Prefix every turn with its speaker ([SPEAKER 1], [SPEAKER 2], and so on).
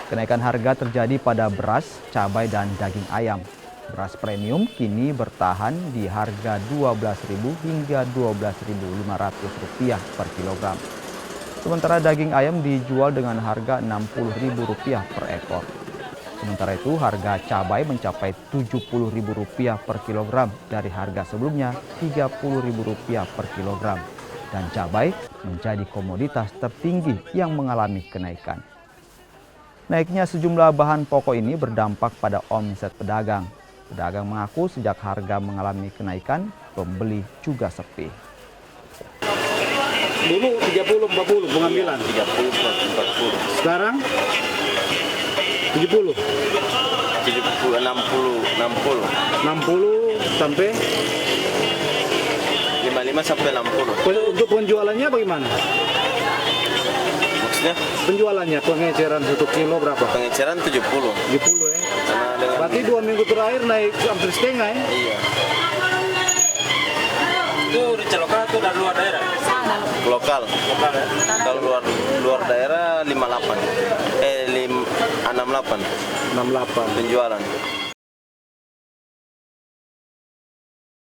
[SPEAKER 1] Kenaikan harga terjadi pada beras, cabai, dan daging ayam. Beras premium kini bertahan di harga Rp12.000 hingga Rp12.500 per kilogram. Sementara daging ayam dijual dengan harga Rp60.000 per ekor. Sementara itu harga cabai mencapai Rp70.000 per kilogram dari harga sebelumnya Rp30.000 per kilogram. Dan cabai menjadi komoditas tertinggi yang mengalami kenaikan. Naiknya sejumlah bahan pokok ini berdampak pada omset pedagang. Pedagang mengaku sejak harga mengalami kenaikan, pembeli juga sepi.
[SPEAKER 2] Dulu 30, 40 pengambilan.
[SPEAKER 3] 30, 40.
[SPEAKER 2] Sekarang 70.
[SPEAKER 3] 70, 60, 60.
[SPEAKER 2] 60 sampai
[SPEAKER 3] 55 sampai 60.
[SPEAKER 2] untuk penjualannya bagaimana?
[SPEAKER 3] Maksudnya?
[SPEAKER 2] Penjualannya pengeceran 1 kilo berapa?
[SPEAKER 3] Pengeceran 70.
[SPEAKER 2] 70 ya.
[SPEAKER 3] Karena dengan
[SPEAKER 2] Berarti 2 minggu terakhir naik hampir setengah ya?
[SPEAKER 3] iya.
[SPEAKER 4] Itu rica lokal atau dari luar daerah?
[SPEAKER 3] Lokal.
[SPEAKER 4] Lokal ya?
[SPEAKER 3] Kalau luar daerah 58. 68
[SPEAKER 2] 68.
[SPEAKER 3] penjualan.